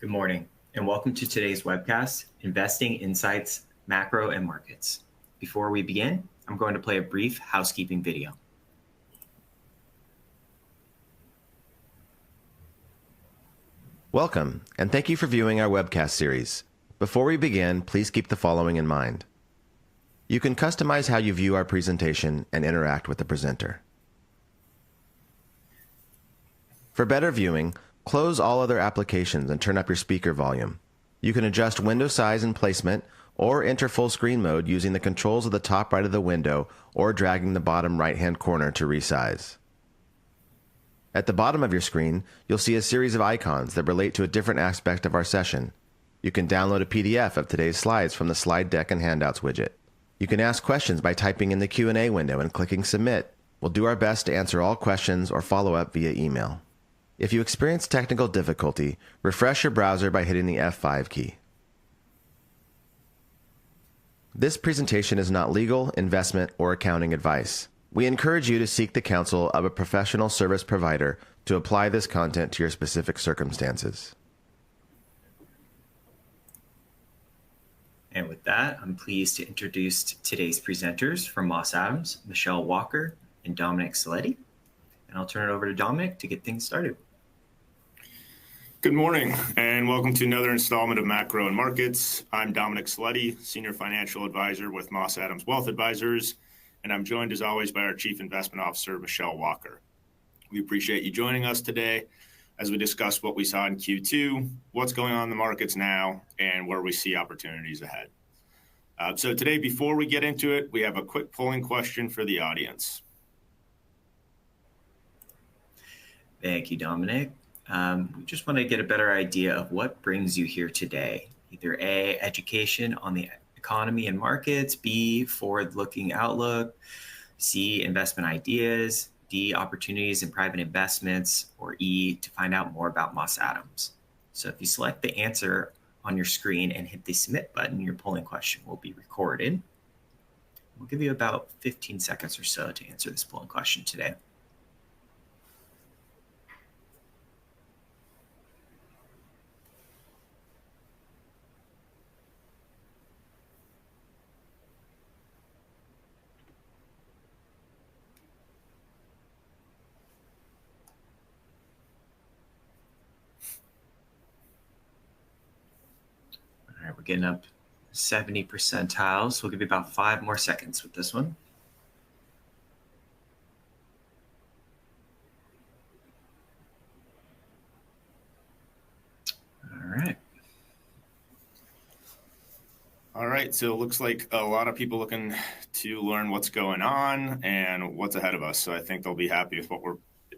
Good morning, and welcome to today's webcast, Investing Insights, Macro and Markets. Before we begin, I'm going to play a brief housekeeping video. Welcome, and thank you for viewing our webcast series. Before we begin, please keep the following in mind. You can customize how you view our presentation and interact with the presenter. For better viewing, close all other applications and turn up your speaker volume. You can adjust window size and placement or enter full screen mode using the controls at the top right of the window or dragging the bottom right-hand corner to resize. At the bottom of your screen, you'll see a series of icons that relate to a different aspect of our session. You can download a PDF of today's slides from the Slide Deck and Handouts widget. You can ask questions by typing in the Q&A window and clicking Submit. We'll do our best to answer all questions or follow up via email. If you experience technical difficulty, refresh your browser by hitting the F5 key. This presentation is not legal, investment, or accounting advice. We encourage you to seek the counsel of a professional service provider to apply this content to your specific circumstances. And with that, I'm pleased to introduce today's presenters from Moss Adams, Michelle Walker and Dominic Cellitti. And I'll turn it over to Dominic to get things started. Good morning, and welcome to another installment of Macro and Markets. I'm Dominic Cellitti, Senior Financial Advisor with Moss Adams Wealth Advisors, and I'm joined as always by our Chief Investment Officer, Michelle Walker. We appreciate you joining us today as we discuss what we saw in Q2, what's going on in the markets now, and where we see opportunities ahead. So today, before we get into it, we have a quick polling question for the audience. Thank you, Dominic. We just want to get a better idea of what brings you here today. Either A, education on the economy and markets, B, forward-looking outlook, C, investment ideas, D, opportunities in private investments, or E, to find out more about Moss Adams. So if you select the answer on your screen and hit the submit button, your polling question will be recorded. We'll give you about 15 seconds or so to answer this polling question today. All right, we're getting up 70 percentiles. So we'll give you about 5 more seconds with this one. All right, so it looks like a lot of people looking to learn what's going on and what's ahead of us. So I think they'll be happy with what we're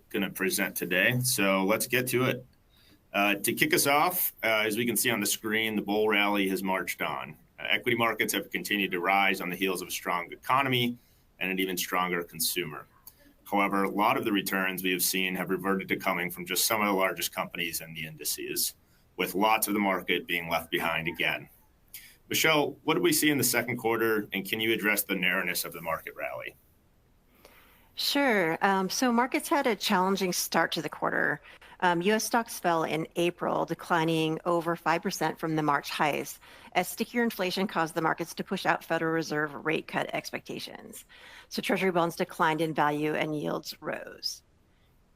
going to present today. So let's get to it. To kick us off, as we can see on the screen, the bull rally has marched on. Equity markets have continued to rise on the heels of a strong economy and an even stronger consumer. However, a lot of the returns we have seen have reverted to coming from just some of the largest companies in the indices, with lots of the market being left behind again. Michelle, what did we see in the second quarter, and can you address the narrowness of the market rally? Sure. So markets had a challenging start to the quarter. U.S. stocks fell in April, declining over 5% from the March highs, as stickier inflation caused the markets to push out Federal Reserve rate cut expectations. So Treasury bonds declined in value and yields rose.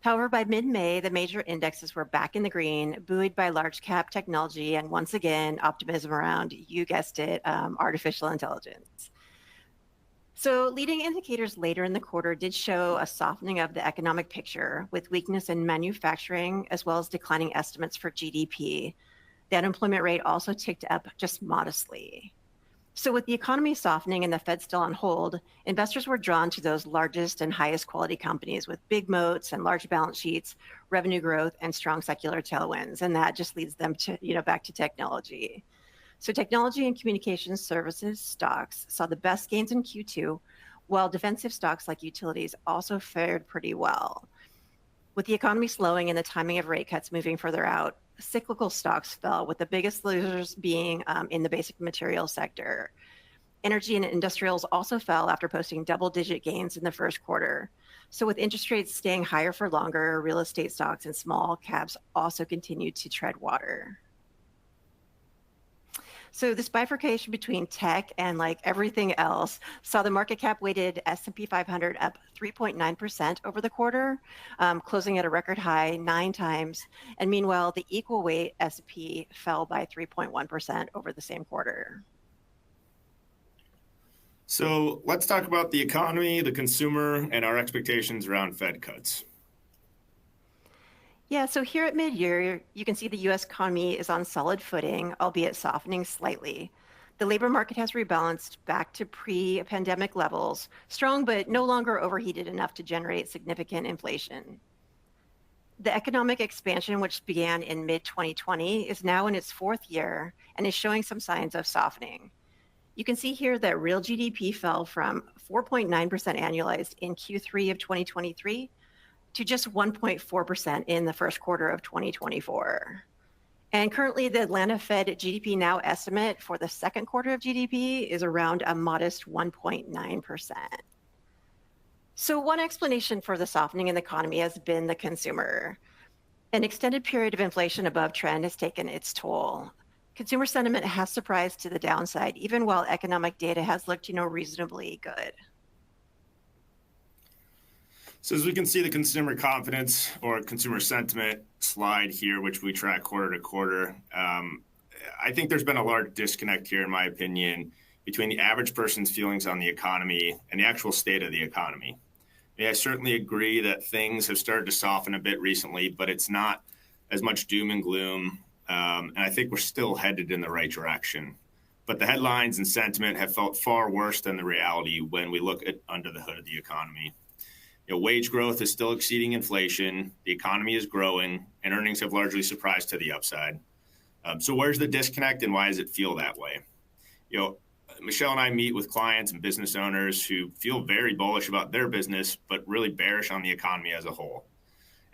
However, by mid-May, the major indexes were back in the green, buoyed by large cap technology and once again, optimism around, you guessed it, artificial intelligence. So leading indicators later in the quarter did show a softening of the economic picture, with weakness in manufacturing as well as declining estimates for GDP. The unemployment rate also ticked up just modestly. So with the economy softening and the Fed still on hold, investors were drawn to those largest and highest quality companies with big moats and large balance sheets, revenue growth, and strong secular tailwinds. And that just leads them to, back to technology. So technology and communications services stocks saw the best gains in Q2, while defensive stocks like utilities also fared pretty well. With the economy slowing and the timing of rate cuts moving further out, cyclical stocks fell, with the biggest losers being in the basic materials sector. Energy and industrials also fell after posting double-digit gains in the first quarter. So with interest rates staying higher for longer, real estate stocks and small caps also continued to tread water. So this bifurcation between tech and like everything else saw the market cap weighted S&P 500 up 3.9% over the quarter, closing at a record high 9 times. And meanwhile, the equal weight S&P fell by 3.1% over the same quarter. So let's talk about the economy, the consumer, and our expectations around Fed cuts. Yeah, so here at mid-year, you can see the U.S. economy is on solid footing, albeit softening slightly. The labor market has rebalanced back to pre-pandemic levels, strong but no longer overheated enough to generate significant inflation. The economic expansion, which began in mid-2020, is now in its fourth year and is showing some signs of softening. You can see here that real GDP fell from 4.9% annualized in Q3 of 2023 to just 1.4% in the first quarter of 2024. And currently, the Atlanta Fed GDP Now estimate for the second quarter of GDP is around a modest 1.9%. So one explanation for the softening in the economy has been the consumer. An extended period of inflation above trend has taken its toll. Consumer sentiment has surprised to the downside, even while economic data has looked, reasonably good. So as we can see the consumer confidence or consumer sentiment slide here, which we track quarter to quarter, I think there's been a large disconnect here, in my opinion, between the average person's feelings on the economy and the actual state of the economy. I certainly agree that things have started to soften a bit recently, but it's not as much doom and gloom. And I think we're still headed in the right direction. But the headlines and sentiment have felt far worse than the reality when we look at under the hood of the economy. Wage growth is still exceeding inflation, the economy is growing, and earnings have largely surprised to the upside. So where's the disconnect and why does it feel that way? Michelle and I meet with clients and business owners who feel very bullish about their business, but really bearish on the economy as a whole.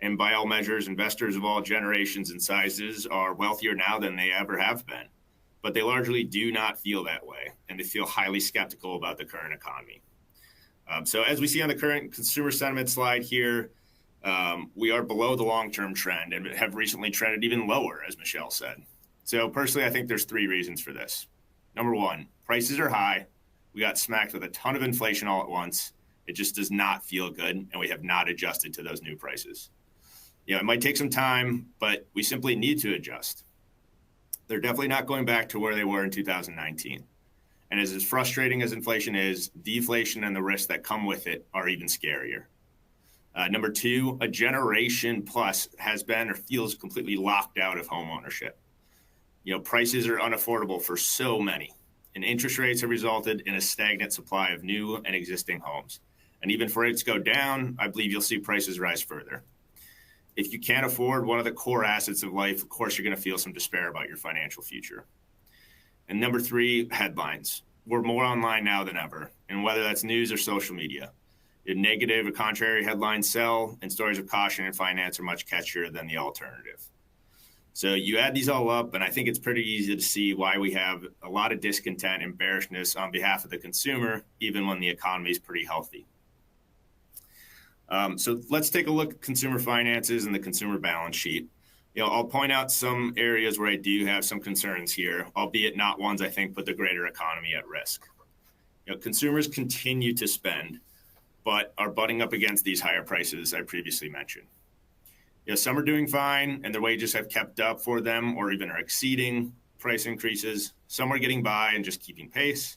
And by all measures, investors of all generations and sizes are wealthier now than they ever have been. But they largely do not feel that way, and they feel highly skeptical about the current economy. So as we see on the current consumer sentiment slide here, we are below the long-term trend and have recently trended even lower, as Michelle said. So personally, I think there's 3 reasons for this. Number 1, prices are high. We got smacked with a ton of inflation all at once. It just does not feel good, and we have not adjusted to those new prices. It might take some time, but we simply need to adjust. They're definitely not going back to where they were in 2019. And as frustrating as inflation is, deflation and the risks that come with it are even scarier. Number 2, a generation plus has been or feels completely locked out of home ownership. Prices are unaffordable for so many, and interest rates have resulted in a stagnant supply of new and existing homes. And even if rates go down, I believe you'll see prices rise further. If you can't afford one of the core assets of life, of course, you're going to feel some despair about your financial future. And number 3, headlines. We're more online now than ever, and whether that's news or social media. Negative or contrary headlines sell, and stories of caution and finance are much catchier than the alternative. So you add these all up, and I think it's pretty easy to see why we have a lot of discontent and bearishness on behalf of the consumer, even when the economy is pretty healthy. So let's take a look at consumer finances and the consumer balance sheet. I'll point out some areas where I do have some concerns here, albeit not ones I think put the greater economy at risk. Consumers continue to spend, but are butting up against these higher prices I previously mentioned. Some are doing fine, and their wages have kept up for them or even are exceeding price increases. Some are getting by and just keeping pace,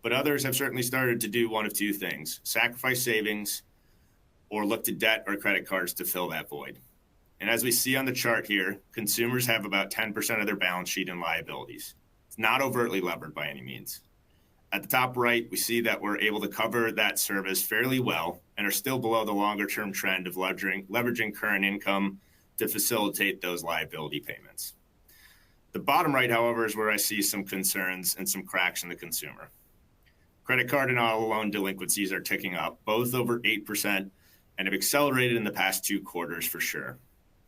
but others have certainly started to do one of 2 things: sacrifice savings or look to debt or credit cards to fill that void. And as we see on the chart here, consumers have about 10% of their balance sheet in liabilities. It's not overtly levered by any means. At the top right, we see that we're able to cover that service fairly well and are still below the longer-term trend of leveraging current income to facilitate those liability payments. The bottom right, however, is where I see some concerns and some cracks in the consumer. Credit card and auto loan delinquencies are ticking up, both over 8%, and have accelerated in the past 2 quarters for sure.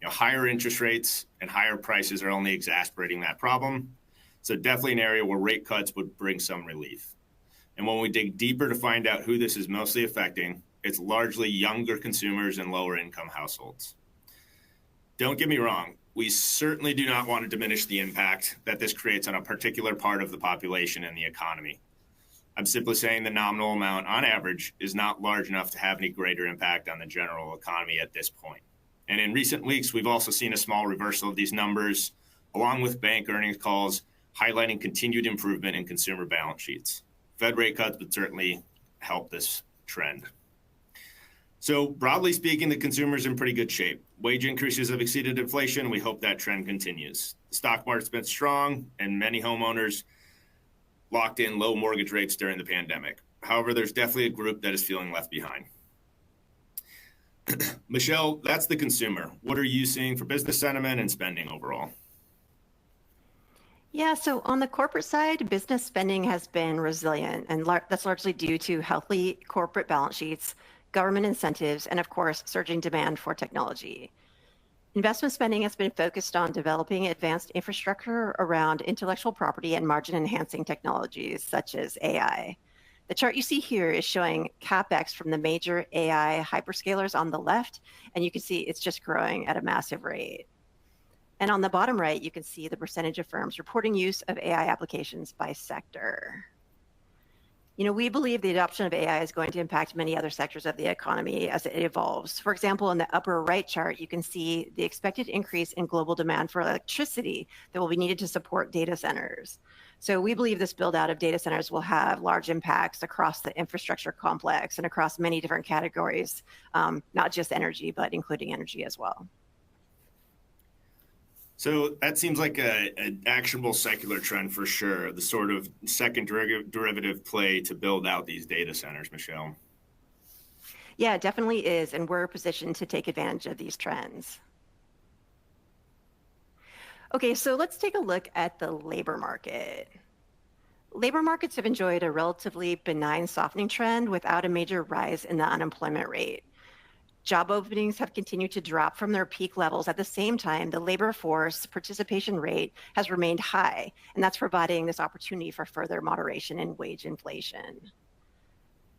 Higher interest rates and higher prices are only exacerbating that problem. So definitely an area where rate cuts would bring some relief. And when we dig deeper to find out who this is mostly affecting, it's largely younger consumers and lower income households. Don't get me wrong, we certainly do not want to diminish the impact that this creates on a particular part of the population and the economy. I'm simply saying the nominal amount on average is not large enough to have any greater impact on the general economy at this point. And in recent weeks, we've also seen a small reversal of these numbers, along with bank earnings calls highlighting continued improvement in consumer balance sheets. Fed rate cuts would certainly help this trend. So broadly speaking, the consumer's in pretty good shape. Wage increases have exceeded inflation. We hope that trend continues. The stock market's been strong, and many homeowners locked in low mortgage rates during the pandemic. However, there's definitely a group that is feeling left behind. Michelle, that's the consumer. What are you seeing for business sentiment and spending overall? Yeah, so on the corporate side, business spending has been resilient, and that's largely due to healthy corporate balance sheets, government incentives, and of course, surging demand for technology. Investment spending has been focused on developing advanced infrastructure around intellectual property and margin-enhancing technologies such as AI. The chart you see here is showing CapEx from the major AI hyperscalers on the left, and you can see it's just growing at a massive rate. And on the bottom right, you can see the percentage of firms reporting use of AI applications by sector. We believe the adoption of AI is going to impact many other sectors of the economy as it evolves. For example, in the upper right chart, you can see the expected increase in global demand for electricity that will be needed to support data centers. So we believe this build out of data centers will have large impacts across the infrastructure complex and across many different categories, not just energy, but including energy as well. So that seems like an actionable secular trend for sure, the sort of second derivative play to build out these data centers, Michelle. Yeah, it definitely is, and we're positioned to take advantage of these trends. Okay, so let's take a look at the labor market. Labor markets have enjoyed a relatively benign softening trend without a major rise in the unemployment rate. Job openings have continued to drop from their peak levels. At the same time, the labor force participation rate has remained high, and that's providing this opportunity for further moderation in wage inflation.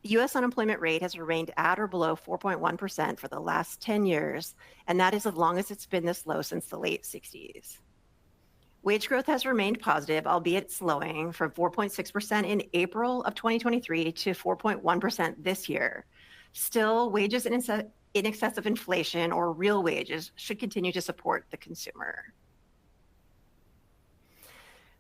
The U.S. unemployment rate has remained at or below 4.1% for the last 10 years, and that is as long as it's been this low since the late 60s. Wage growth has remained positive, albeit slowing, from 4.6% in April of 2023 to 4.1% this year. Still, wages in excess of inflation, or real wages, should continue to support the consumer.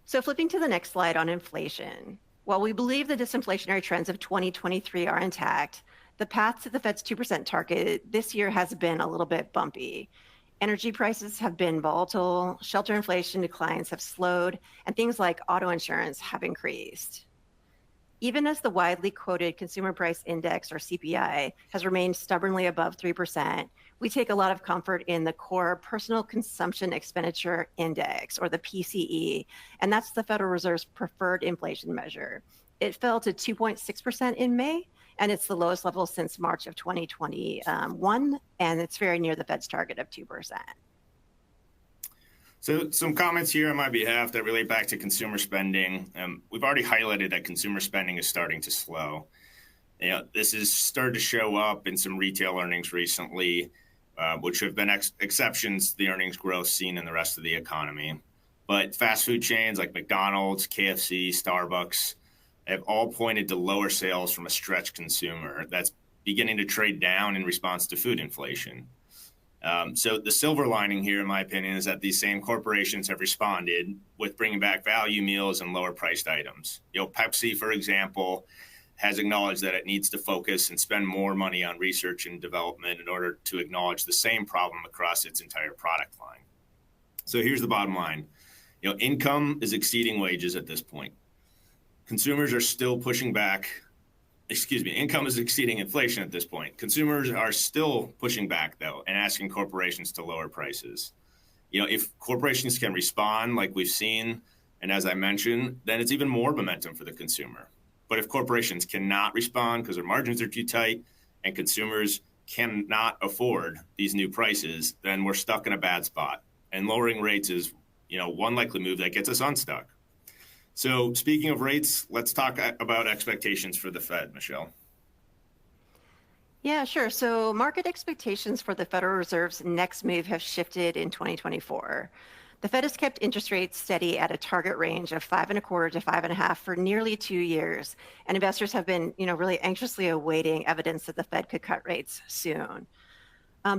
So flipping to the next slide on inflation. While we believe the disinflationary trends of 2023 are intact, the path to the Fed's 2% target this year has been a little bit bumpy. Energy prices have been volatile, shelter inflation declines have slowed, and things like auto insurance have increased. Even as the widely quoted Consumer Price Index, or CPI, has remained stubbornly above 3%, we take a lot of comfort in the core Personal Consumption Expenditure Index, or the PCE, and that's the Federal Reserve's preferred inflation measure. It fell to 2.6% in May, and it's the lowest level since March of 2021, and it's very near the Fed's target of 2%. So some comments here on my behalf that relate back to consumer spending. We've already highlighted that consumer spending is starting to slow. This has started to show up in some retail earnings recently, which have been exceptions to the earnings growth seen in the rest of the economy. But fast food chains like McDonald's, KFC, Starbucks have all pointed to lower sales from a stretched consumer that's beginning to trade down in response to food inflation. So the silver lining here, in my opinion, is that these same corporations have responded with bringing back value meals and lower priced items. Pepsi, for example, has acknowledged that it needs to focus and spend more money on research and development in order to acknowledge the same problem across its entire product line. So here's the bottom line. Income is exceeding wages at this point. Consumers are still pushing back. Income is exceeding inflation at this point. Consumers are still pushing back, though, and asking corporations to lower prices. If corporations can respond like we've seen, and as I mentioned, then it's even more momentum for the consumer. But if corporations cannot respond because their margins are too tight and consumers cannot afford these new prices, then we're stuck in a bad spot. And lowering rates is, one likely move that gets us unstuck. So speaking of rates, let's talk about expectations for the Fed, Michelle. Yeah, sure. So market expectations for the Federal Reserve's next move have shifted in 2024. The Fed has kept interest rates steady at a target range of 5.25 to 5.5 for nearly 2 years, and investors have been, really anxiously awaiting evidence that the Fed could cut rates soon.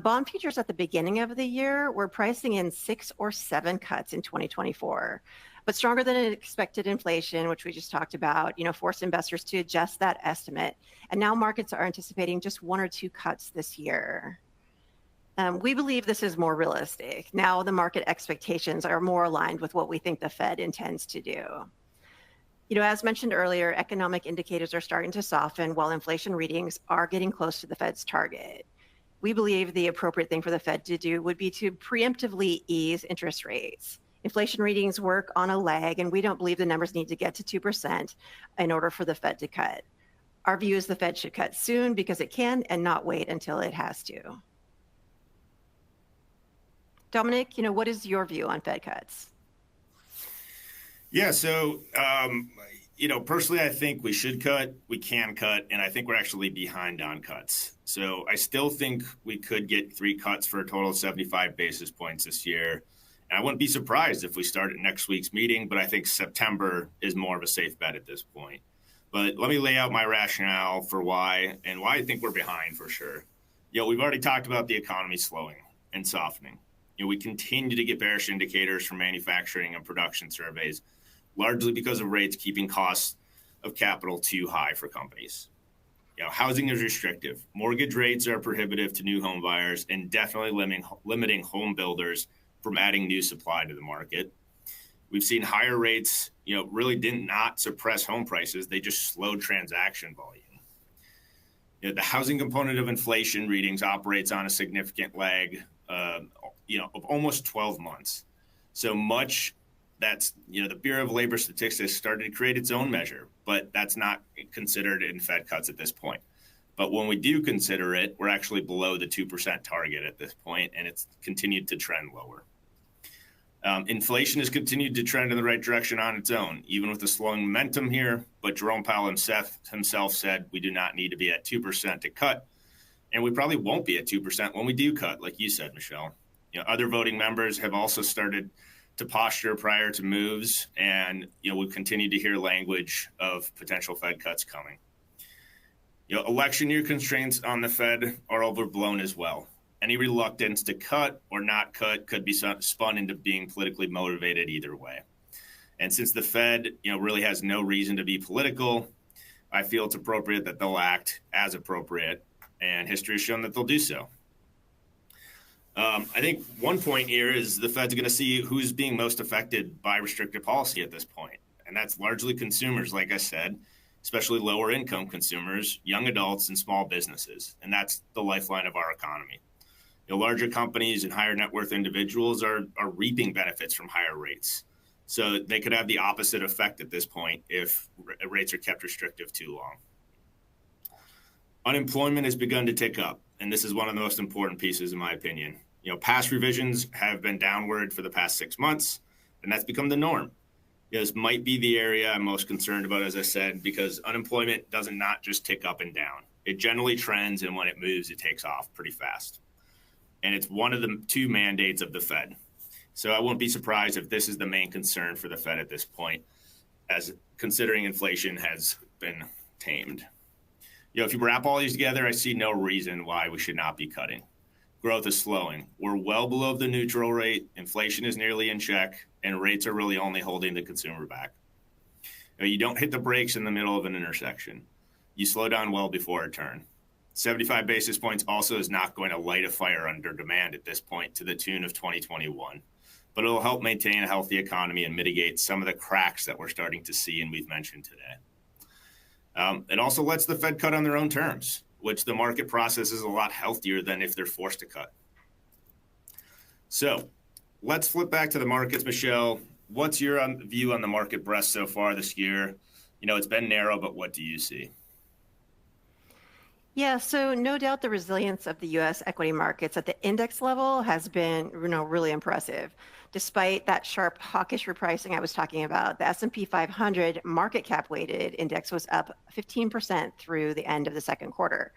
Bond futures at the beginning of the year were pricing in 6 or 7 cuts in 2024, but stronger than expected inflation, which we just talked about, forced investors to adjust that estimate. And now markets are anticipating just 1 or 2 cuts this year. We believe this is more realistic. Now the market expectations are more aligned with what we think the Fed intends to do. As mentioned earlier, economic indicators are starting to soften while inflation readings are getting close to the Fed's target. We believe the appropriate thing for the Fed to do would be to preemptively ease interest rates. Inflation readings work on a lag, and we don't believe the numbers need to get to 2% in order for the Fed to cut. Our view is the Fed should cut soon because it can and not wait until it has to. Dominic, what is your view on Fed cuts? Yeah, so personally, I think we should cut, we can cut, and I think we're actually behind on cuts. So I still think we could get 3 cuts for a total of 75 basis points this year. And I wouldn't be surprised if we start at next week's meeting, but I think September is more of a safe bet at this point. But let me lay out my rationale for why and why I think we're behind for sure. We've already talked about the economy slowing and softening. We continue to get bearish indicators from manufacturing and production surveys, largely because of rates keeping costs of capital too high for companies. Housing is restrictive. Mortgage rates are prohibitive to new home buyers and definitely limiting home builders from adding new supply to the market. We've seen higher rates, really did not suppress home prices. They just slowed transaction volume. The housing component of inflation readings operates on a significant lag, of almost 12 months. So much that's, the Bureau of Labor Statistics started to create its own measure, but that's not considered in Fed cuts at this point. But when we do consider it, we're actually below the 2% target at this point, and it's continued to trend lower. Inflation has continued to trend in the right direction on its own, even with the slowing momentum here. But Jerome Powell himself said we do not need to be at 2% to cut. And we probably won't be at 2% when we do cut, like you said, Michelle. Other voting members have also started to posture prior to moves. And, we've continued to hear language of potential Fed cuts coming. Election year constraints on the Fed are overblown as well. Any reluctance to cut or not cut could be spun into being politically motivated either way. And since the Fed, really has no reason to be political, I feel it's appropriate that they'll act as appropriate, and history has shown that they'll do so. I think one point here is the Fed's going to see who's being most affected by restrictive policy at this point, and that's largely consumers, like I said, especially lower income consumers, young adults, and small businesses, and that's the lifeline of our economy. Larger companies and higher net worth individuals are reaping benefits from higher rates. So they could have the opposite effect at this point if rates are kept restrictive too long. Unemployment has begun to tick up, and this is one of the most important pieces, in my opinion. Past revisions have been downward for the past 6 months, and that's become the norm. This might be the area I'm most concerned about, as I said, because unemployment doesn't not just tick up and down. It generally trends, and when it moves, it takes off pretty fast. And it's one of the 2 mandates of the Fed. So I won't be surprised if this is the main concern for the Fed at this point, as considering inflation has been tamed. If you wrap all these together, I see no reason why we should not be cutting. Growth is slowing. We're well below the neutral rate. Inflation is nearly in check, and rates are really only holding the consumer back. You don't hit the brakes in the middle of an intersection. You slow down well before a turn. 75 basis points also is not going to light a fire under demand at this point to the tune of 2021, but it'll help maintain a healthy economy and mitigate some of the cracks that we're starting to see and we've mentioned today. It also lets the Fed cut on their own terms, which the market processes a lot healthier than if they're forced to cut. So let's flip back to the markets, Michelle. What's your view on the market breadth so far this year? It's been narrow, but what do you see? Yeah, so no doubt the resilience of the U.S. equity markets at the index level has been, really impressive. Despite that sharp hawkish repricing I was talking about, the S&P 500 market cap weighted index was up 15% through the end of the second quarter.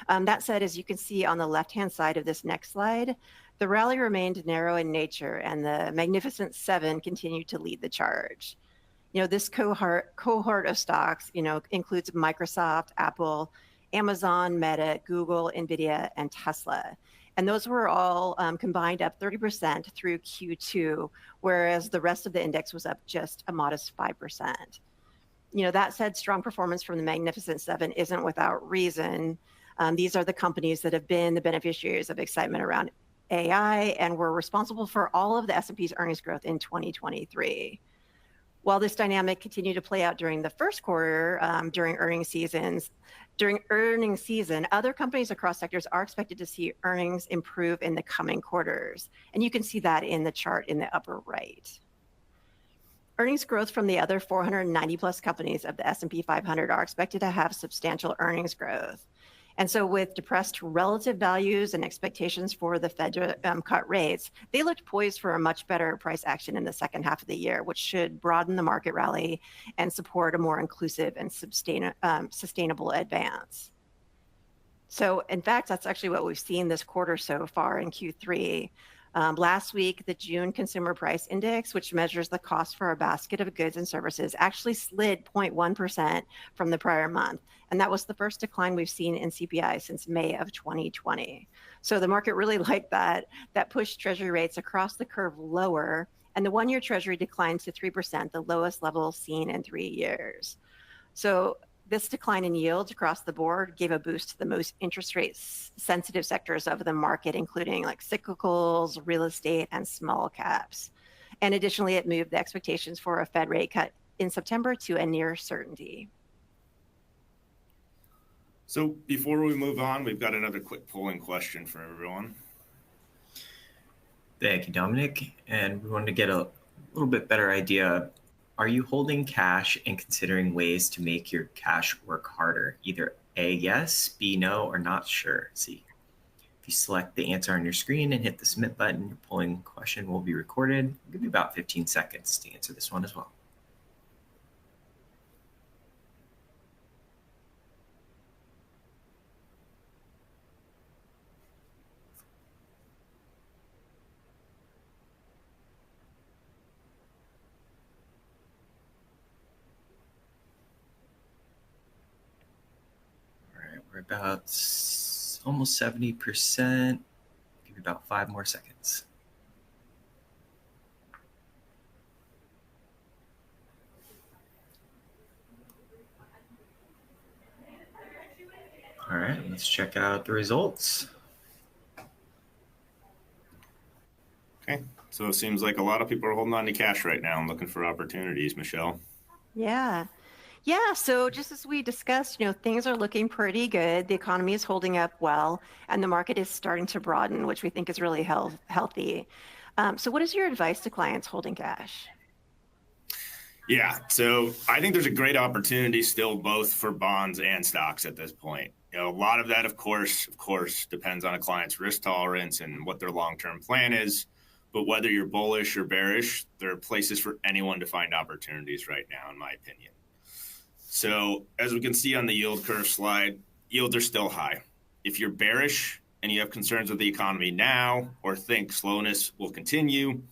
That said, as you can see on the left-hand side of this next slide, the rally remained narrow in nature and the Magnificent Seven continued to lead the charge. This cohort of stocks, includes Microsoft, Apple, Amazon, Meta, Google, Nvidia, and Tesla. And those were all combined up 30% through Q2, whereas the rest of the index was up just a modest 5%. That said, strong performance from the Magnificent Seven isn't without reason. These are the companies that have been the beneficiaries of excitement around AI and were responsible for all of the S&P's earnings growth in 2023. While this dynamic continued to play out during the first quarter, during earnings season, other companies across sectors are expected to see earnings improve in the coming quarters. And you can see that in the chart in the upper right. Earnings growth from the other 490 plus companies of the S&P 500 are expected to have substantial earnings growth. And so with depressed relative values and expectations for the Fed to cut rates, they looked poised for a much better price action in the second half of the year, which should broaden the market rally and support a more inclusive and sustainable advance. So in fact, that's actually what we've seen this quarter so far in Q3. Last week, the June Consumer Price Index, which measures the cost for a basket of goods and services, actually slid 0.1% from the prior month. And that was the first decline we've seen in CPI since May of 2020. So the market really liked that pushed Treasury rates across the curve lower, and the one-year Treasury declined to 3%, the lowest level seen in 3 years. So this decline in yields across the board gave a boost to the most interest rate sensitive sectors of the market, including like cyclicals, real estate, and small caps. And additionally, it moved the expectations for a Fed rate cut in September to a near certainty. So before we move on, we've got another quick polling question for everyone. Thank you, Dominic. And we wanted to get a little bit better idea. Are you holding cash and considering ways to make your cash work harder? Either A, yes, B, no, or not sure, C. If you select the answer on your screen and hit the submit button, your polling question will be recorded. I'll give you about 15 seconds to answer this one as well. We're about almost 70%. Give you about 5 more seconds. All right, let's check out the results. Okay, so it seems like a lot of people are holding on to cash right now and looking for opportunities, Michelle. Yeah, so just as we discussed, things are looking pretty good. The economy is holding up well, and the market is starting to broaden, which we think is really healthy. So what is your advice to clients holding cash? Yeah, so I think there's a great opportunity still both for bonds and stocks at this point. A lot of that, of course, depends on a client's risk tolerance and what their long-term plan is. But whether you're bullish or bearish, there are places for anyone to find opportunities right now, in my opinion. So as we can see on the yield curve slide, yields are still high. If you're bearish and you have concerns with the economy now or think slowness will continue,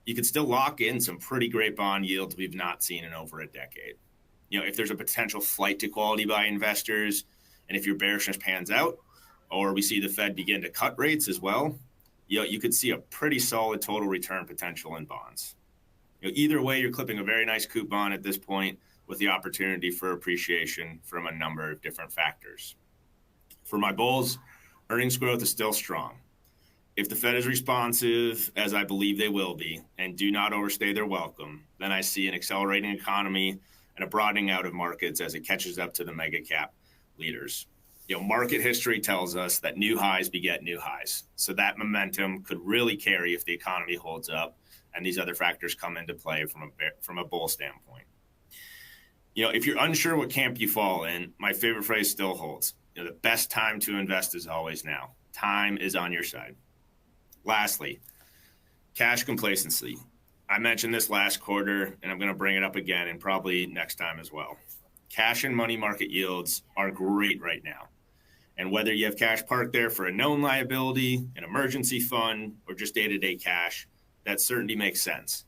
you can still lock in some pretty great bond yields we've not seen in over a decade. If there's a potential flight to quality by investors, and if your bearishness pans out, or we see the Fed begin to cut rates as well, you could see a pretty solid total return potential in bonds. Either way, you're clipping a very nice coupon at this point, with the opportunity for appreciation from a number of different factors. For my bulls, earnings growth is still strong. If the Fed is responsive, as I believe they will be, and do not overstay their welcome, then I see an accelerating economy and a broadening out of markets as it catches up to the mega cap leaders. Market history tells us that new highs beget new highs. So that momentum could really carry if the economy holds up and these other factors come into play from a bull standpoint. If you're unsure what camp you fall in, my favorite phrase still holds. The best time to invest is always now. Time is on your side. Lastly, cash complacency. I mentioned this last quarter, and I'm going to bring it up again and probably next time as well. Cash and money market yields are great right now. And whether you have cash parked there for a known liability, an emergency fund, or just day-to-day cash, that certainty makes sense.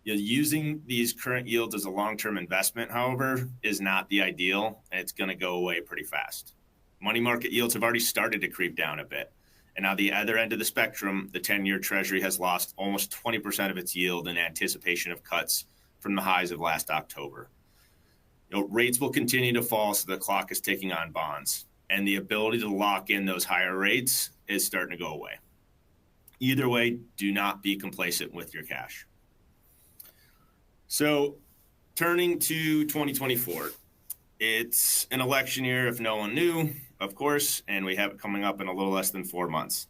Using these current yields as a long-term investment, however, is not the ideal, and it's going to go away pretty fast. Money market yields have already started to creep down a bit. And now the other end of the spectrum, the 10-year Treasury has lost almost 20% of its yield in anticipation of cuts from the highs of last October. Rates will continue to fall, so the clock is ticking on bonds, and the ability to lock in those higher rates is starting to go away. Either way, do not be complacent with your cash. So turning to 2024, it's an election year if no one knew, of course, and we have it coming up in a little less than 4 months.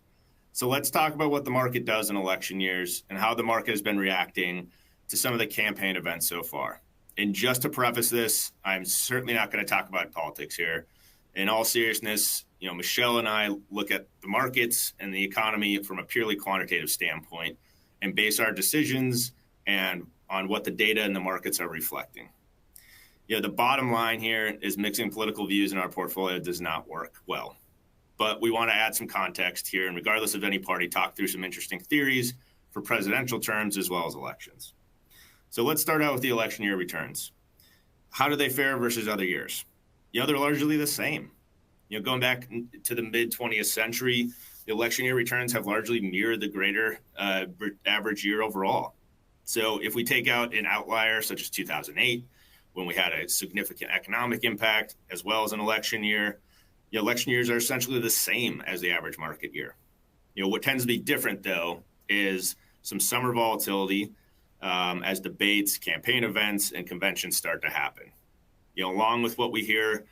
So let's talk about what the market does in election years and how the market has been reacting to some of the campaign events so far. And just to preface this, I'm certainly not going to talk about politics here. In all seriousness, Michelle and I look at the markets and the economy from a purely quantitative standpoint and base our decisions and on what the data and the markets are reflecting. The bottom line here is mixing political views in our portfolio does not work well. But we want to add some context here, and regardless of any party, talk through some interesting theories for presidential terms as well as elections. So let's start out with the election year returns. How do they fare versus other years? They're largely the same. Going back to the mid-20th century, the election year returns have largely mirrored the greater average year overall. So if we take out an outlier such as 2008, when we had a significant economic impact, as well as an election year, election years are essentially the same as the average market year. What tends to be different, though, is some summer volatility as debates, campaign events, and conventions start to happen. Along with what we hear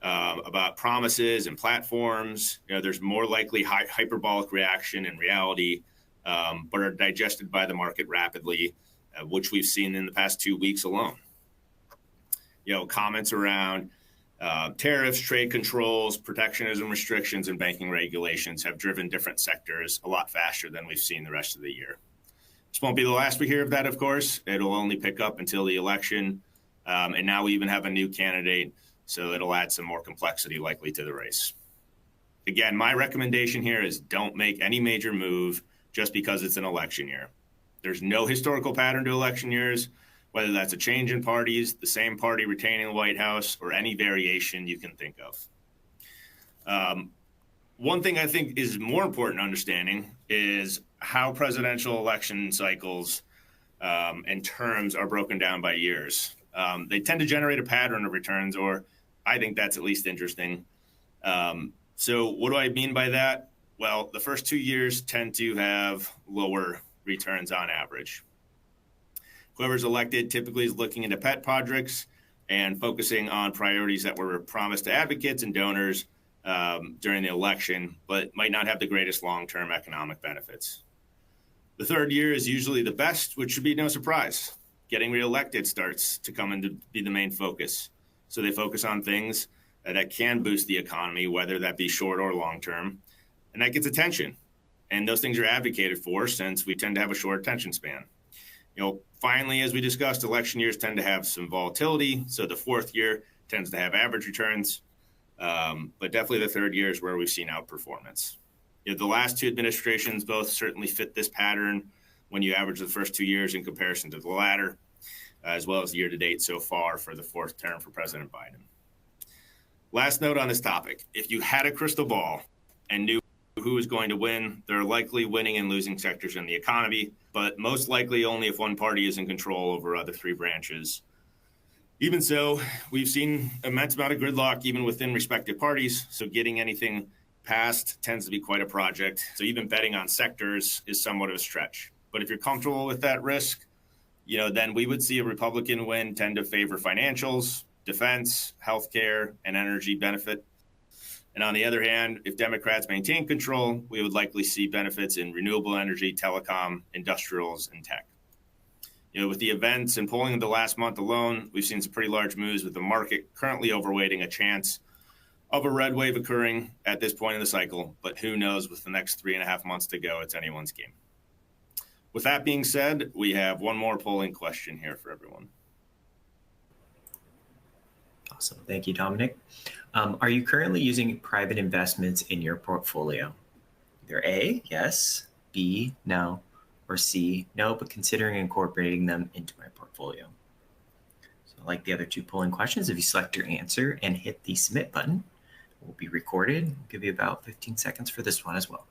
about promises and platforms, there's more likely hyperbolic reaction in reality, but are digested by the market rapidly, which we've seen in the past 2 weeks alone. Comments around tariffs, trade controls, protectionism restrictions, and banking regulations have driven different sectors a lot faster than we've seen the rest of the year. This won't be the last we hear of that, of course. It'll only pick up until the election. And now we even have a new candidate, so it'll add some more complexity likely to the race. Again, my recommendation here is don't make any major move just because it's an election year. There's no historical pattern to election years, whether that's a change in parties, the same party retaining the White House, or any variation you can think of. One thing I think is more important understanding is how presidential election cycles and terms are broken down by years. They tend to generate a pattern of returns, or I think that's at least interesting. So what do I mean by that? Well, the first 2 years tend to have lower returns on average. Whoever's elected typically is looking into pet projects and focusing on priorities that were promised to advocates and donors during the election, but might not have the greatest long-term economic benefits. The third year is usually the best, which should be no surprise. Getting reelected starts to come into be the main focus. So they focus on things that can boost the economy, whether that be short or long-term, and that gets attention. And those things are advocated for since we tend to have a short attention span. Finally, as we discussed, election years tend to have some volatility. So the fourth year tends to have average returns, but definitely the third year is where we've seen outperformance. The last two administrations both certainly fit this pattern when you average the first 2 years in comparison to the latter, as well as year to date so far for the fourth term for President Biden. Last note on this topic, if you had a crystal ball and knew who was going to win, there are likely winning and losing sectors in the economy, but most likely only if one party is in control over other three branches. Even so, we've seen immense amount of gridlock even within respective parties, so getting anything passed tends to be quite a project. So even betting on sectors is somewhat of a stretch. But if you're comfortable with that risk, then we would see a Republican win tend to favor financials, defense, healthcare, and energy benefit. And on the other hand, if Democrats maintain control, we would likely see benefits in renewable energy, telecom, industrials, and tech. With the events and polling of the last month alone, we've seen some pretty large moves with the market currently overweighting a chance of a red wave occurring at this point in the cycle. But who knows, with the next 3.5 months to go, it's anyone's game. With that being said, we have one more polling question here for everyone. Awesome. Thank you, Dominic. Are you currently using private investments in your portfolio? Either A, yes, B, no, or C, no, but considering incorporating them into my portfolio. So like the other two polling questions, if you select your answer and hit the submit button, it will be recorded. I'll give you about 15 seconds for this one as well.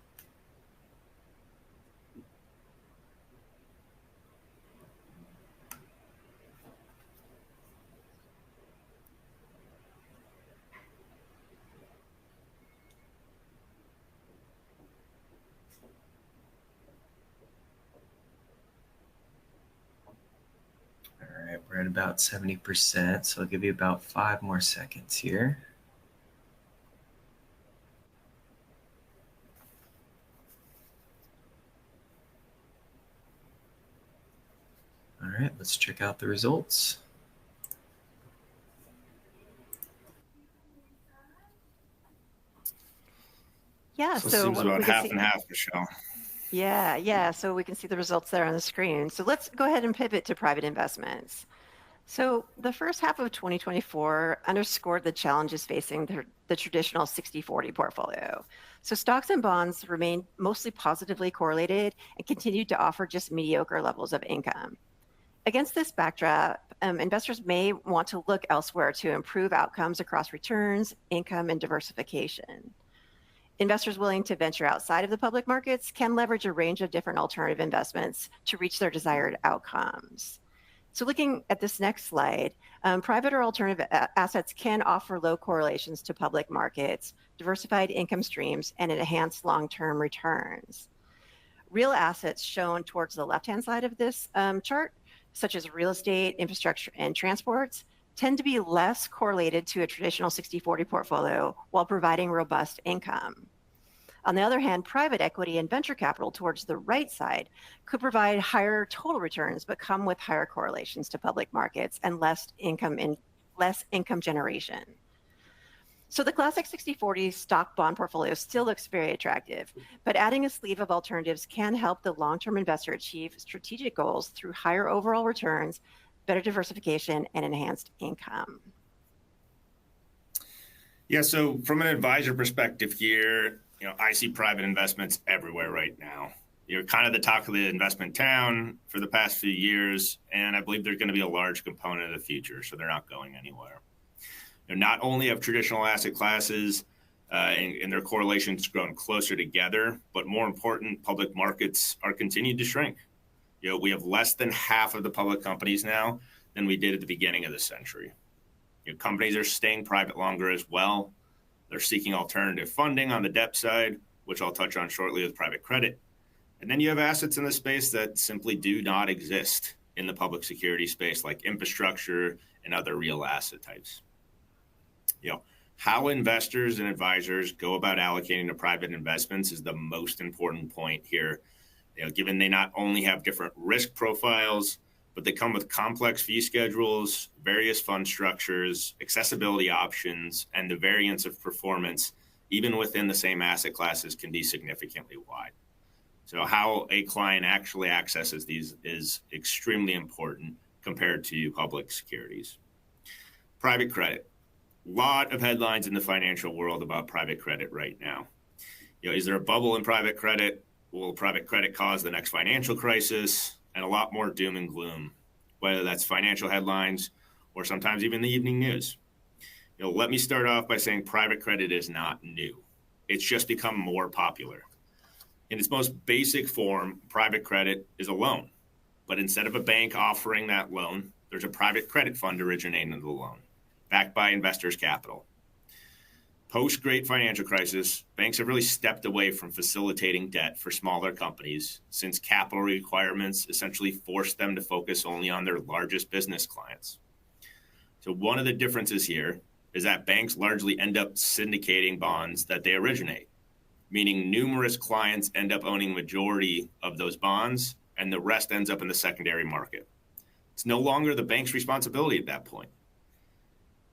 All right, we're at about 70%, so I'll give you about 5 more seconds here. All right, let's check out the results. Yeah, So it so seems what about we can half see. and half, Michelle. Yeah. So we can see the results there on the screen. So let's go ahead and pivot to private investments. So the first half of 2024 underscored the challenges facing the traditional 60/40 portfolio. So stocks and bonds remained mostly positively correlated and continued to offer just mediocre levels of income. Against this backdrop, investors may want to look elsewhere to improve outcomes across returns, income, and diversification. Investors willing to venture outside of the public markets can leverage a range of different alternative investments to reach their desired outcomes. So looking at this next slide, private or alternative assets can offer low correlations to public markets, diversified income streams, and enhanced long-term returns. Real assets shown towards the left-hand side of this chart, such as real estate, infrastructure, and transports, tend to be less correlated to a traditional 60/40 portfolio while providing robust income. On the other hand, private equity and venture capital towards the right side could provide higher total returns, but come with higher correlations to public markets and less income generation. So the classic 60/40 stock bond portfolio still looks very attractive, but adding a sleeve of alternatives can help the long-term investor achieve strategic goals through higher overall returns, better diversification, and enhanced income. Yeah, so from an advisor perspective here, I see private investments everywhere right now. You're kind of the talk of the investment town for the past few years, and I believe they're going to be a large component of the future, so they're not going anywhere. Not only have traditional asset classes and their correlations grown closer together, but more important, public markets are continuing to shrink. We have less than half of the public companies now than we did at the beginning of the century. Companies are staying private longer as well. They're seeking alternative funding on the debt side, which I'll touch on shortly with private credit. And then you have assets in the space that simply do not exist in the public security space, like infrastructure and other real asset types. How investors and advisors go about allocating to private investments is the most important point here. Given they not only have different risk profiles, but they come with complex fee schedules, various fund structures, accessibility options, and the variance of performance, even within the same asset classes, can be significantly wide. So how a client actually accesses these is extremely important compared to public securities. Private credit. A lot of headlines in the financial world about private credit right now. Is there a bubble in private credit? Will private credit cause the next financial crisis? And a lot more doom and gloom, whether that's financial headlines or sometimes even the evening news. Let me start off by saying private credit is not new. It's just become more popular. In its most basic form, private credit is a loan. But instead of a bank offering that loan, there's a private credit fund originating the loan, backed by investors' capital. Post-Great Financial Crisis, banks have really stepped away from facilitating debt for smaller companies since capital requirements essentially forced them to focus only on their largest business clients. So one of the differences here is that banks largely end up syndicating bonds that they originate, meaning numerous clients end up owning majority of those bonds and the rest ends up in the secondary market. It's no longer the bank's responsibility at that point.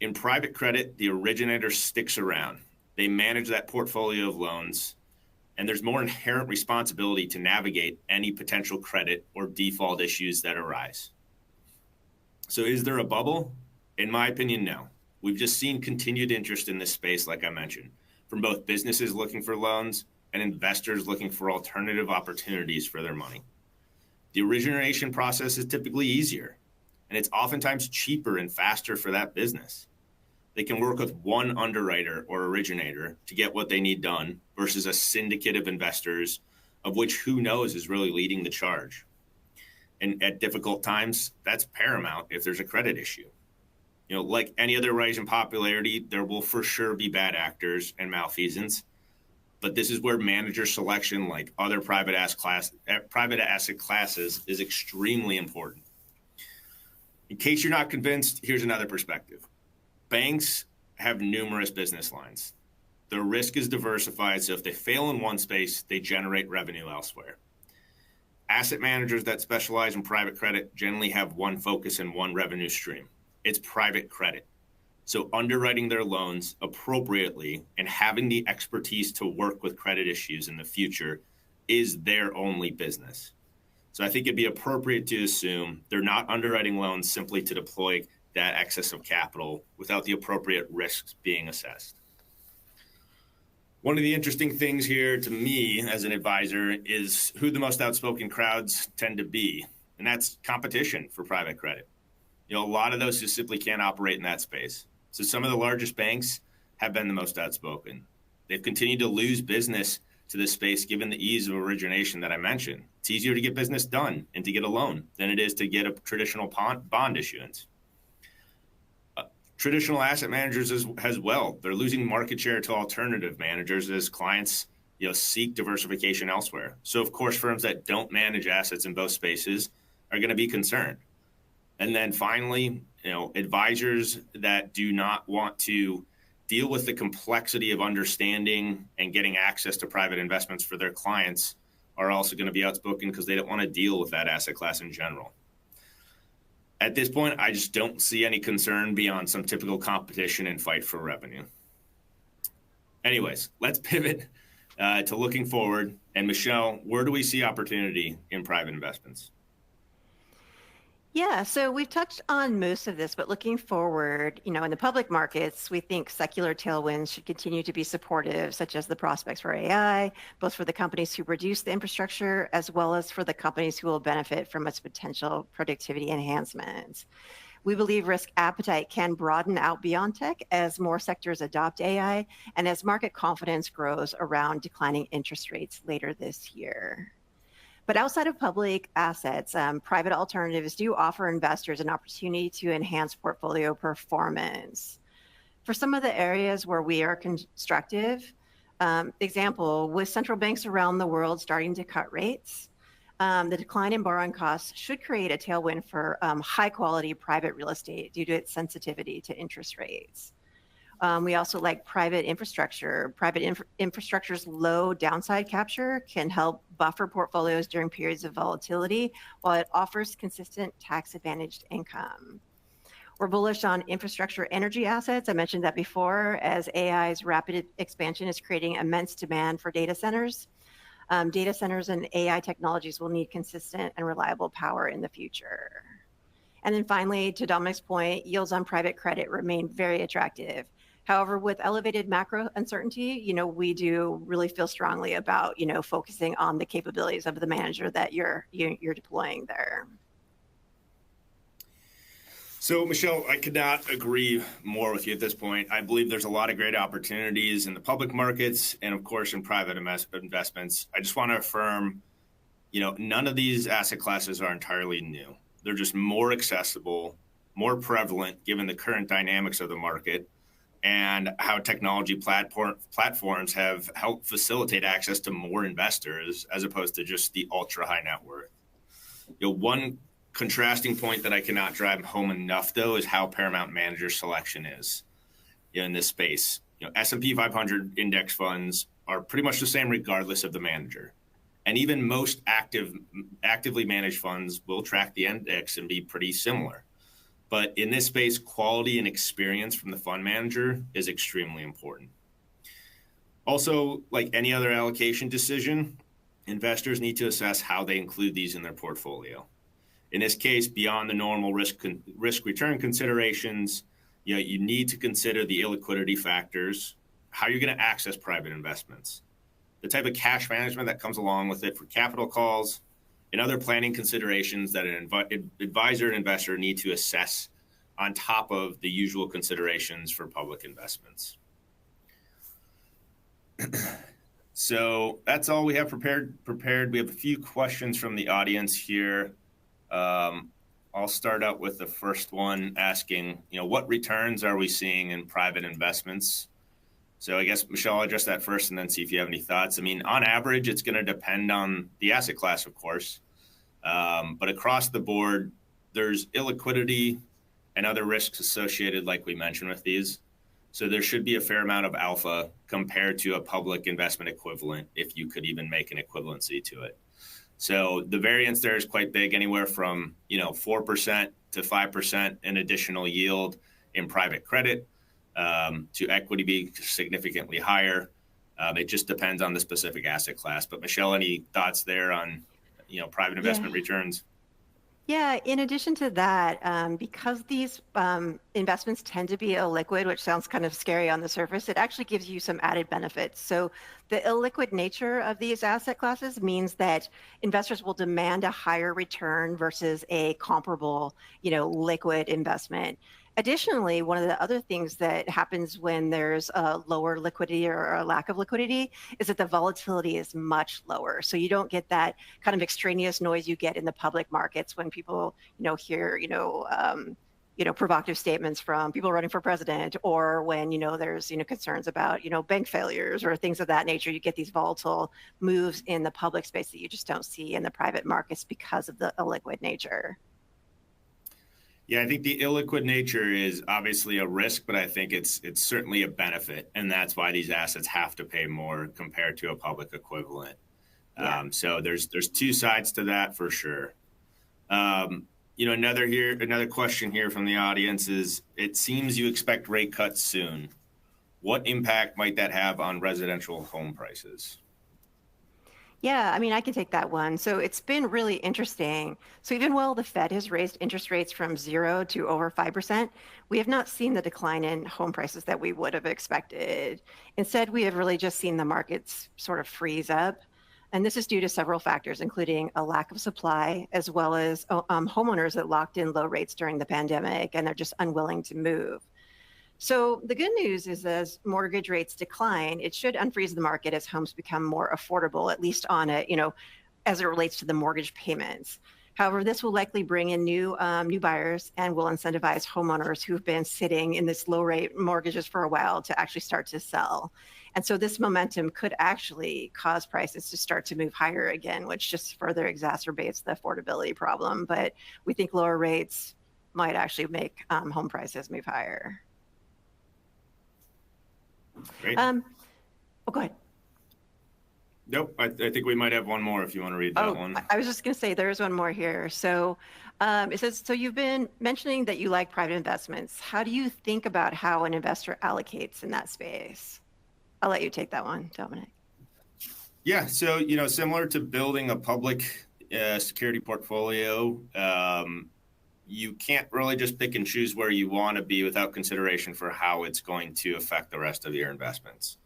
In private credit, the originator sticks around. They manage that portfolio of loans, and there's more inherent responsibility to navigate any potential credit or default issues that arise. So is there a bubble? In my opinion, no. we've just seen continued interest in this space, like I mentioned, from both businesses looking for loans and investors looking for alternative opportunities for their money. The origination process is typically easier, and it's oftentimes cheaper and faster for that business. They can work with one underwriter or originator to get what they need done versus a syndicate of investors, of which who knows is really leading the charge. And at difficult times, that's paramount if there's a credit issue. Like any other rise in popularity, there will for sure be bad actors and malfeasance. But this is where manager selection, like other private asset classes, is extremely important. In case you're not convinced, here's another perspective. Banks have numerous business lines. Their risk is diversified, so if they fail in one space, they generate revenue elsewhere. Asset managers that specialize in private credit generally have one focus and one revenue stream. It's private credit. So underwriting their loans appropriately and having the expertise to work with credit issues in the future is their only business. So I think it'd be appropriate to assume they're not underwriting loans simply to deploy that excess of capital without the appropriate risks being assessed. One of the interesting things here to me as an advisor is who the most outspoken crowds tend to be, and that's competition for private credit. A lot of those just simply can't operate in that space. So some of the largest banks have been the most outspoken. They've continued to lose business to this space given the ease of origination that I mentioned. It's easier to get business done and to get a loan than it is to get a traditional bond issuance. Traditional asset managers as well, they're losing market share to alternative managers as clients seek diversification elsewhere. So of course, firms that don't manage assets in both spaces are going to be concerned. And then finally, advisors that do not want to deal with the complexity of understanding and getting access to private investments for their clients are also going to be outspoken because they don't want to deal with that asset class in general. At this point, I just don't see any concern beyond some typical competition and fight for revenue. Anyways, let's pivot to looking forward. And Michelle, where do we see opportunity in private investments? Yeah, so we've touched on most of this, but looking forward, in the public markets, we think secular tailwinds should continue to be supportive, such as the prospects for AI, both for the companies who produce the infrastructure, as well as for the companies who will benefit from its potential productivity enhancements. We believe risk appetite can broaden out beyond tech as more sectors adopt AI and as market confidence grows around declining interest rates later this year. But outside of public assets, private alternatives do offer investors an opportunity to enhance portfolio performance. For some of the areas where we are constructive, example, with central banks around the world starting to cut rates, the decline in borrowing costs should create a tailwind for high quality private real estate due to its sensitivity to interest rates. We also like private infrastructure. Infrastructure's low downside capture can help buffer portfolios during periods of volatility, while it offers consistent tax-advantaged income. We're bullish on infrastructure energy assets. I mentioned that before, as AI's rapid expansion is creating immense demand for data centers. Data centers and AI technologies will need consistent and reliable power in the future. And then finally, to Dominic's point, yields on private credit remain very attractive. However, with elevated macro uncertainty, we do really feel strongly about, focusing on the capabilities of the manager that you're deploying there. So, Michelle, I could not agree more with you at this point. I believe there's a lot of great opportunities in the public markets and, of course, in private investments. I just want to affirm, none of these asset classes are entirely new. They're just more accessible, more prevalent given the current dynamics of the market and how technology platforms have helped facilitate access to more investors as opposed to just the ultra high net worth. One contrasting point that I cannot drive home enough, though, is how paramount manager selection is in this space. S&P 500 index funds are pretty much the same regardless of the manager. And even most actively managed funds will track the index and be pretty similar. But in this space, quality and experience from the fund manager is extremely important. Also, like any other allocation decision, investors need to assess how they include these in their portfolio. In this case, beyond the normal risk return considerations, You need to consider the illiquidity factors, how you're going to access private investments, the type of cash management that comes along with it for capital calls, and other planning considerations that an advisor and investor need to assess on top of the usual considerations for public investments. So that's all we have prepared. We have a few questions from the audience here. I'll start out with the first one asking, what returns are we seeing in private investments? So I guess, Michelle, I'll address that first and then see if you have any thoughts. I mean, on average, it's going to depend on the asset class, of course. But across the board, there's illiquidity and other risks associated, like we mentioned with these. So there should be a fair amount of alpha compared to a public investment equivalent, if you could even make an equivalency to it. So the variance there is quite big, anywhere from 4% to 5% in additional yield in private credit, to equity being significantly higher. It just depends on the specific asset class. But Michelle, any thoughts there on private investment returns? Yeah, in addition to that, because these investments tend to be illiquid, which sounds kind of scary on the surface, it actually gives you some added benefits. So the illiquid nature of these asset classes means that investors will demand a higher return versus a comparable, liquid investment. Additionally, one of the other things that happens when there's a lower liquidity or a lack of liquidity is that the volatility is much lower. So you don't get that kind of extraneous noise you get in the public markets when people, hear, provocative statements from people running for president, or when, there's, concerns about, bank failures or things of that nature. You get these volatile moves in the public space that you just don't see in the private markets because of the illiquid nature. Yeah, I think the illiquid nature is obviously a risk, but I think it's certainly a benefit, and that's why these assets have to pay more compared to a public equivalent. Yeah. So there's two sides to that for sure. Another question here from the audience is: it seems you expect rate cuts soon. What impact might that have on residential home prices? Yeah, I mean, I can take that one. So it's been really interesting. So even while the Fed has raised interest rates from 0 to over 5%, we have not seen the decline in home prices that we would have expected. Instead, we have really just seen the markets sort of freeze up. And this is due to several factors, including a lack of supply, as well as homeowners that locked in low rates during the pandemic, and they're just unwilling to move. So the good news is, as mortgage rates decline, it should unfreeze the market as homes become more affordable, at least on a, as it relates to the mortgage payments. However, this will likely bring in new buyers and will incentivize homeowners who've been sitting in this low rate mortgages for a while to actually start to sell. And so this momentum could actually cause prices to start to move higher again, which just further exacerbates the affordability problem. But we think lower rates might actually make home prices move higher. Great. Go ahead. Nope. I think we might have one more if you want to read that one. I was just going to say there's one more here. So it says, so you've been mentioning that you like private investments. How do you think about how an investor allocates in that space? I'll let you take that one, Dominic. Yeah. So, similar to building a public security portfolio, you can't really just pick and choose where you want to be without consideration for how it's going to affect the rest of your investments.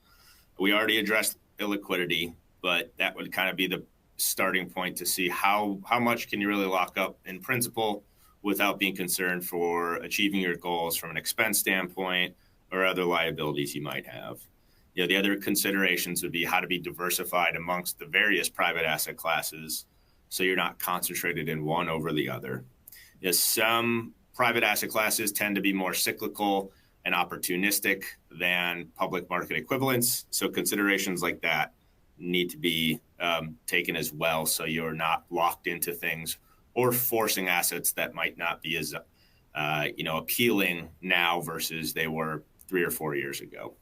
We already addressed illiquidity, but that would kind of be the starting point to see how much can you really lock up in principal without being concerned for achieving your goals from an expense standpoint or other liabilities you might have. The other considerations would be how to be diversified amongst the various private asset classes so you're not concentrated in one over the other. Some private asset classes tend to be more cyclical and opportunistic than public market equivalents. So considerations like that need to be taken as well, so you're not locked into things or forcing assets that might not be as appealing now versus they were 3 or 4 years ago.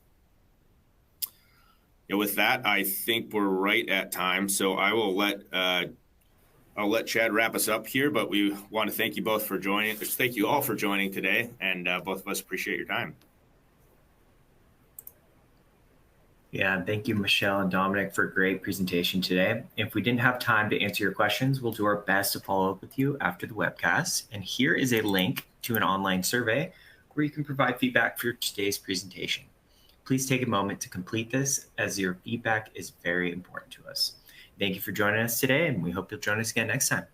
With that, I think we're right at time. So I'll let Chad wrap us up here, but we want to thank you both for joining. Thank you all for joining today, and both of us appreciate your time. Yeah, thank you, Michelle and Dominic, for a great presentation today. If we didn't have time to answer your questions, we'll do our best to follow up with you after the webcast. And here is a link to an online survey where you can provide feedback for today's presentation. Please take a moment to complete this, as your feedback is very important to us. Thank you for joining us today, and we hope you'll join us again next time.